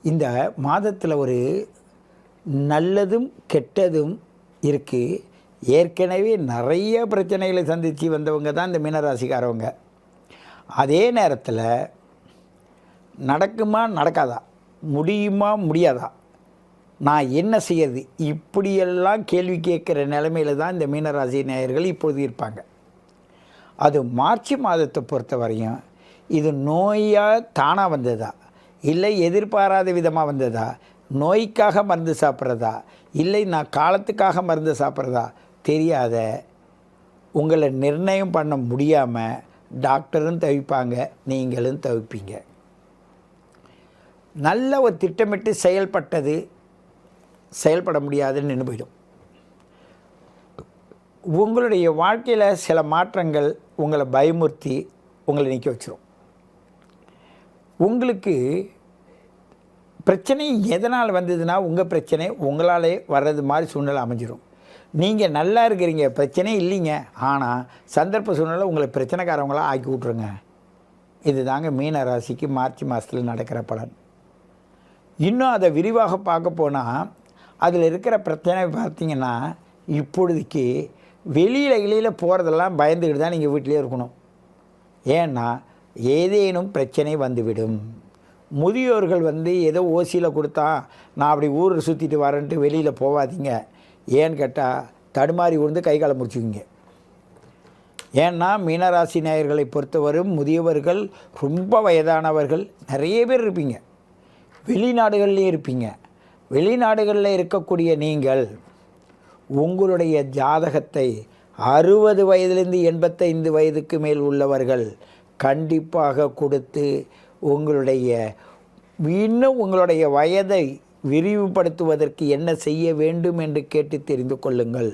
இந்த மாதத்தில் ஒரு நல்லதும் கெட்டதும் இருக்குது. ஏற்கனவே நிறைய பிரச்சனைகளை சந்தித்து வந்தவங்க தான் இந்த மீனராசிக்காரவங்க. அதே நேரத்தில் நடக்குமா நடக்காதா, முடியுமா முடியாதா, நான் என்ன செய்யறது, இப்படியெல்லாம் கேள்வி கேட்குற நிலைமையில் தான் இந்த மீனராசி நேயர்கள் இப்பொழுது இருப்பாங்க. அது மார்ச் மாதத்தை பொறுத்த வரையும் இது நோயாக தானாக வந்ததா, இல்லை எதிர்பாராத விதமாக வந்ததா, நோய்க்காக மருந்து சாப்பிட்றதா, இல்லை நான் காலத்துக்காக மருந்து சாப்பிட்றதா தெரியாத உங்களை நிர்ணயம் பண்ண முடியாமல் டாக்டரும் தவிப்பாங்க, நீங்களும் தவிப்பீங்க. நல்ல ஒரு திட்டமிட்டு செயல்பட முடியாதுன்னு நின்று போயிடும். உங்களுடைய வாழ்க்கையில் சில மாற்றங்கள் உங்களை பயமுறுத்தி உங்களை நிற்க வச்சிரும். உங்களுக்கு பிரச்சனை எதனால் வந்ததுன்னா உங்கள் பிரச்சனை உங்களாலே வர்றது மாதிரி சூழ்நிலை அமைஞ்சிடும். நீங்கள் நல்லா இருக்கிறீங்க, பிரச்சனை இல்லைங்க, ஆனால் சந்தர்ப்ப சூழ்நிலை உங்களை பிரச்சனைக்காரவங்களாக ஆக்கி விட்ருங்க. இது தாங்க மீன ராசிக்கு மார்ச் மாதத்தில் நடக்கிற பலன். இன்னும் அதை விரிவாக பார்க்க போனால் அதில் இருக்கிற பிரச்சனை பார்த்திங்கன்னா, இப்பொழுதுக்கு வெளியில் போகிறதெல்லாம் பயந்துக்கிட்டு தான் நீங்கள் வீட்டிலே இருக்கணும். ஏன்னா ஏதேனும் பிரச்சனை வந்துவிடும். முதியோர்கள் ஏதோ ஓசியில் கொடுத்தா நான் அப்படி ஊரை சுற்றிட்டு வரேன்ட்டு வெளியில் போகாதீங்க. ஏன்னு கேட்டால் தடுமாறி விழுந்து கை காலை முடிச்சுக்குங்க. ஏன்னா மீனராசி நேயர்களை பொறுத்தவரும் முதியவர்கள், ரொம்ப வயதானவர்கள் நிறைய பேர் இருப்பீங்க. வெளிநாடுகள்லேயும் இருப்பீங்க. வெளிநாடுகளில் இருக்கக்கூடிய நீங்கள் உங்களுடைய ஜாதகத்தை 60 வயதிலிருந்து 85 வயதுக்கு மேல் உள்ளவர்கள் கண்டிப்பாக கொடுத்து இன்னும் உங்களுடைய வயதை விரிவுபடுத்துவதற்கு என்ன செய்ய வேண்டும் என்று கேட்டு தெரிந்து கொள்ளுங்கள்.